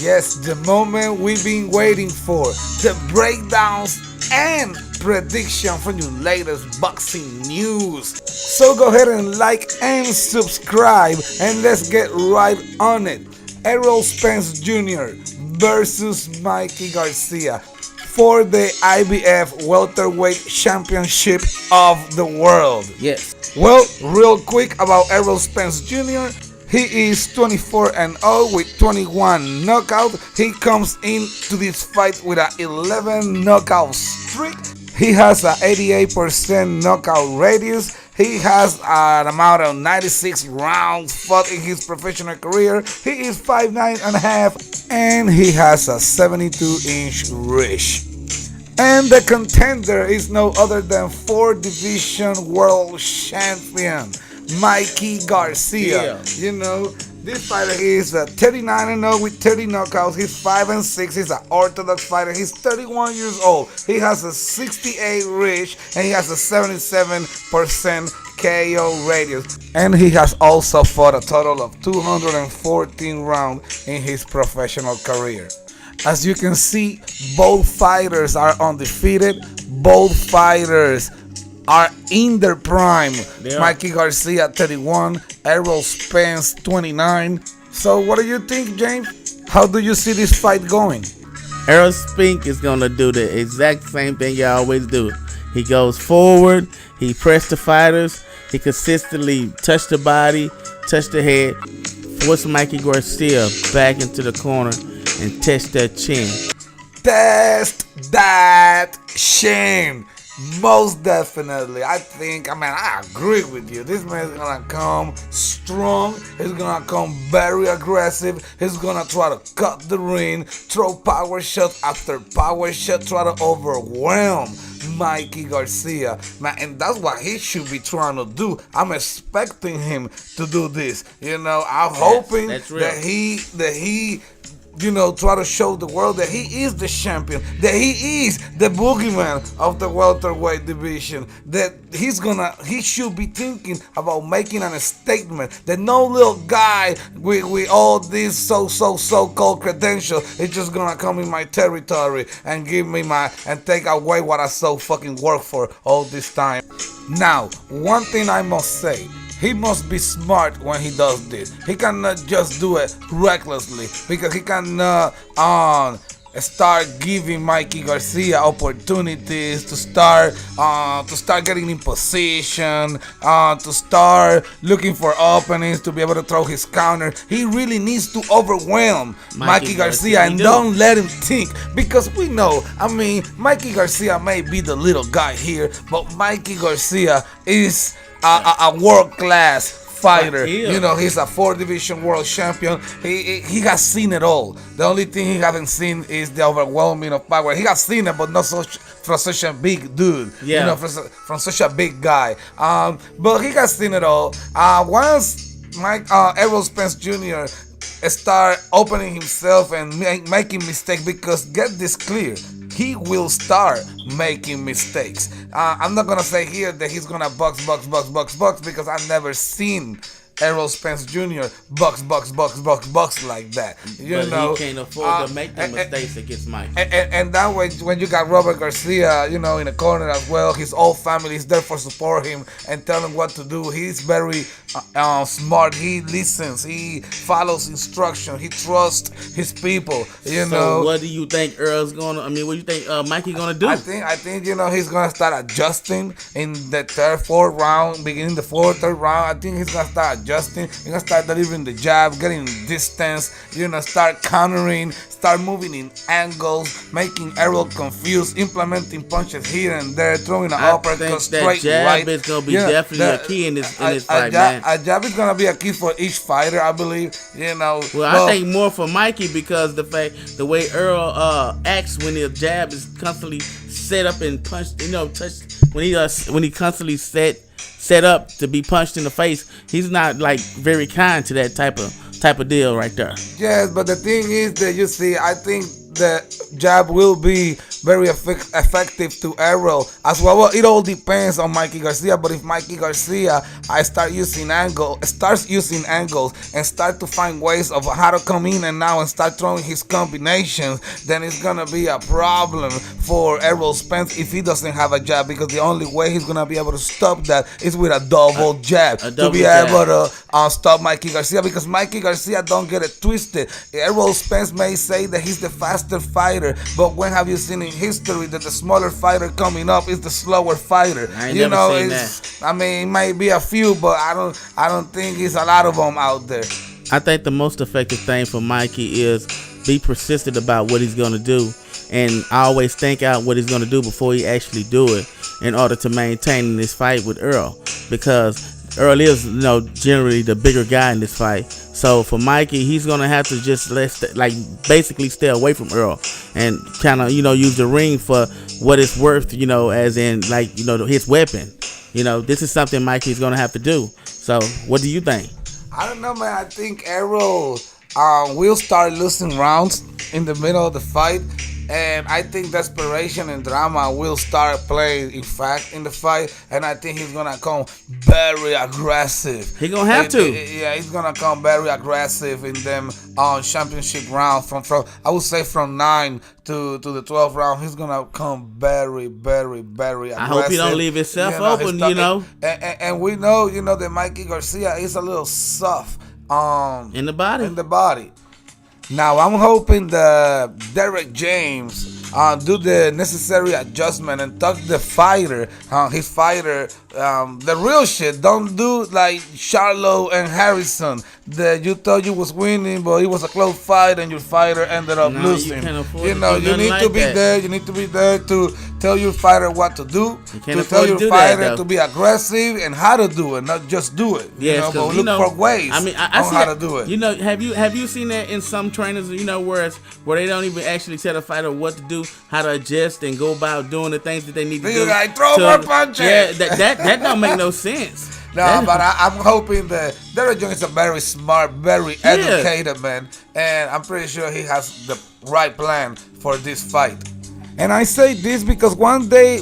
Yes, the moment we've been waiting for. The breakdowns and prediction from your latest boxing news. So go ahead and like and subscribe and let's get right on it. Errol Spence Jr. versus Mikey Garcia for the IBF Welterweight Championship of the World. Yes. Well, real quick about Errol Spence Jr. He is 24-0 with 21 knockouts. He comes into this fight with an 11 knockout streak. He has an 88% knockout radius. He has an amount of 96 rounds fought in his professional career. He is 5'9.5" and he has a 72-inch reach. And the contender is no other than 4-division world champion Mikey Garcia. You know, this fighter is 39-0 with 30 knockouts. He's 5'6". He's an orthodox fighter. He's 31 years old. He has a 68 reach and he has a 77% KO radius. And he has also fought a total of 214 rounds in his professional career. As you can see, both fighters are undefeated. Both fighters are in their prime. Mikey Garcia 31, Errol Spence 29. So what do you think, James? How do you see this fight going? Errol Spence is going to do the exact same thing he always do. He goes forward, he press the fighters, he consistently touch the body, touch the head, force Mikey Garcia back into the corner and test that chin. Test that chin. Most definitely. I agree with you. This man's gonna come strong. He's gonna come very aggressive. He's gonna try to cut the ring, throw power shot after power shot, try to overwhelm Mikey Garcia. Man, and that's what he should be trying to do. I'm expecting him to do this. You know, I'm hoping that he try to show the world that he is the champion, that he is the boogeyman of the welterweight division, that he should be thinking about making a statement that no little guy with all these so-called credentials is just gonna come in my territory and give me and take away what I so fucking work for all this time. Now, one thing I must say, he must be smart when he does this. He cannot just do it recklessly because he cannot start giving Mikey Garcia opportunities to start getting in position, to start looking for openings to be able to throw his counter. He really needs to overwhelm Mikey Garcia and don't let him think, because we know, Mikey Garcia may be the little guy here, but Mikey Garcia is a world-class fighter. You know, he's a 4-division world champion. He has seen it all. The only thing he hasn't seen is the overwhelming of power. He has seen it, but not from such a big dude. Yeah. You know, from such a big guy. But he has seen it all. Once Errol Spence Jr. start opening himself and making mistakes, because get this clear, he will start making mistakes. I'm not gonna say here that he's gonna box because I've never seen Errol Spence Jr. box like that. But he can't afford to make the mistakes against Mike. And that way, when you got Robert Garcia, in the corner as well, his whole family is there for support him and tell him what to do. He's very smart. He listens. He follows instruction. He trusts his people. So what do you think Earl's gonna? What do you think Mikey gonna do? I think he's gonna start adjusting in the fourth round, beginning the third round. I think he's gonna start adjusting. He's gonna start delivering the jab, getting distance. Start countering, start moving in angles, making Errol confused, implementing punches here and there, throwing an uppercut straight right. Jab is gonna be definitely a key in this fight, man. A jab is gonna be a key for each fighter, I believe. Well, I think more for Mikey, because the way Errol acts when the jab is constantly set up and punched, when he constantly set up to be punched in the face, he's not very kind to that type of deal right there. Yes, but the thing is that I think the jab will be very effective to Errol as well. Well, it all depends on Mikey Garcia, but if Mikey Garcia starts using angles and start to find ways of how to come in and now and start throwing his combinations, then it's gonna be a problem for Errol Spence if he doesn't have a jab, because the only way he's gonna be able to stop that is with a double jab to be able to stop Mikey Garcia, because Mikey Garcia, don't get it twisted, Errol Spence may say that he's the faster fighter, but when have you seen in history that the smaller fighter coming up is the slower fighter? You know, I mean, it might be a few, but I don't think it's a lot of them out there. I think the most effective thing for Mikey is be persistent about what he's gonna do, and always think out what he's gonna do before he actually do it, in order to maintain this fight with Errol, because Errol is, generally the bigger guy in this fight. So for Mikey, he's gonna have to just basically stay away from Errol and kind of use the ring for what it's worth, as in his weapon. This is something Mikey's gonna have to do. So what do you think? I don't know, man. I think Errol will start losing rounds in the middle of the fight. And I think desperation and drama will start playing, in fact, in the fight. And I think he's going to come very aggressive. He's going to have to. Yeah, he's going to come very aggressive in them championship rounds. From I would say from 9 to the 12th round, he's going to come very, very, very aggressive. I hope he don't leave himself open, And we know, that Mikey Garcia is a little soft in the body. Now, I'm hoping that Derek James do the necessary adjustment and talk the fighter, his fighter, the real shit. Don't do like Charlo and Harrison that you thought you was winning, but it was a close fight and your fighter ended up losing. You can't afford you need to be there. You need to be there to tell your fighter what to do, to tell your fighter to be aggressive and how to do it, not just do it. Yes, but look for ways on how to do it. Have you seen that in some trainers? Where they don't even actually tell the fighter what to do, how to adjust, and go about doing the things that they need to do. Like throw more punches. Yeah, that don't make no sense. No, but I'm hoping that Derek Jones is a very smart, very educated man, and I'm pretty sure he has the right plan for this fight. And I say this because once they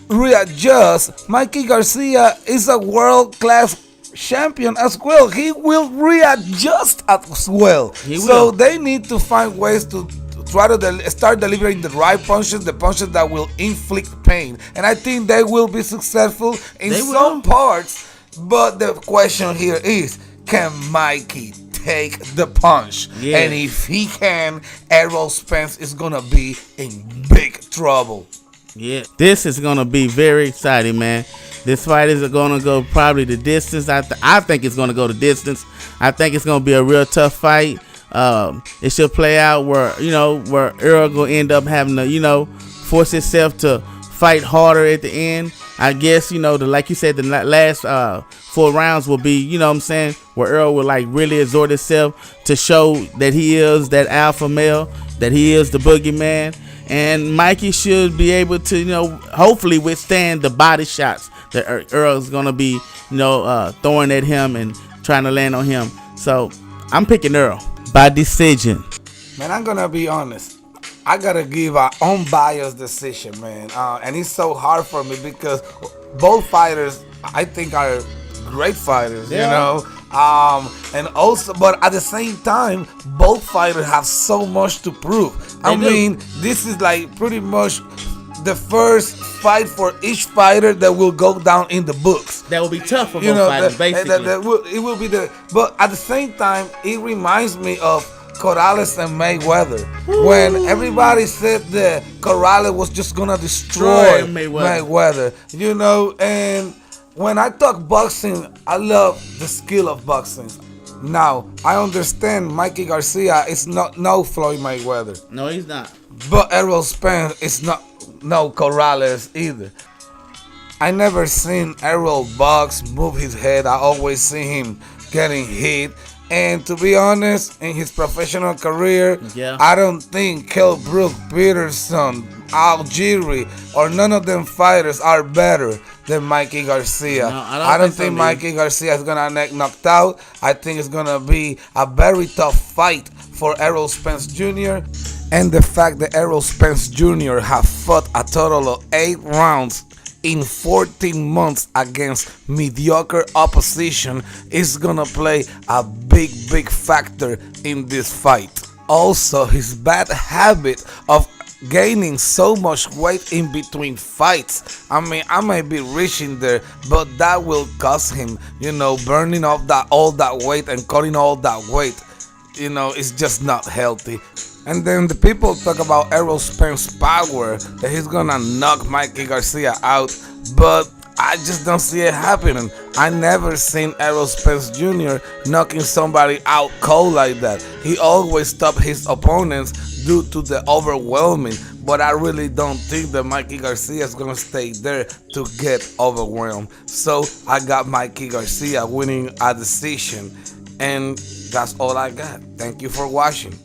readjust, Mikey Garcia is a world-class champion as well. He will readjust as well. So they need to find ways to try to start delivering the right punches, the punches that will inflict pain. And I think they will be successful in some parts. But the question here is, can Mikey take the punch? Yeah. And if he can, Errol Spence is going to be in big trouble. Yeah, this is going to be very exciting, man. This fight is going to go probably the distance. I think it's going to go the distance. I think it's going to be a real tough fight. It should play out where Errol will end up having to, force himself to fight harder at the end. I guess, like you said, the last 4 rounds will be, where Errol will really exhort himself to show that he is that alpha male, that he is the boogeyman. And Mikey should be able to, hopefully withstand the body shots that Errol's going to be, throwing at him and trying to land on him. So I'm picking Errol by decision. Man, I'm going to be honest. I got to give an unbiased decision, man. And it's so hard for me because both fighters, I think, are great fighters, and also, but at the same time, both fighters have so much to prove. I mean, this is like pretty much the first fight for each fighter that will go down in the books. That will be tough for both fighters, basically. It will be but at the same time, it reminds me of Corrales and Mayweather. Ooh. When everybody said that Corrales was just gonna destroy Mayweather, and when I talk boxing, I love the skill of boxing. Now, I understand Mikey Garcia is no Floyd Mayweather. No, he's not. But Errol Spence is no Corrales either. I never seen Errol box, move his head. I always see him getting hit. And to be honest, in his professional career, I don't think Kell Brook, Peterson, Algieri, or none of them fighters are better than Mikey Garcia. No, I don't think Mikey Garcia is going to get knocked out. I think it's going to be a very tough fight for Errol Spence Jr. And the fact that Errol Spence Jr. have fought a total of 8 rounds in 14 months against mediocre opposition is gonna play a big factor in this fight. Also, his bad habit of gaining so much weight in between fights. I mean, I might be reaching there, but that will cost him, burning off that all that weight and cutting all that weight. It's just not healthy. And then the people talk about Errol Spence power, that he's gonna knock Mikey Garcia out, but I just don't see it happening. I never seen Errol Spence Jr. knocking somebody out cold like that. He always stopped his opponents due to the overwhelming, but I really don't think that Mikey Garcia is gonna stay there to get overwhelmed. So I got Mikey Garcia winning a decision, and that's all I got. Thank you for watching.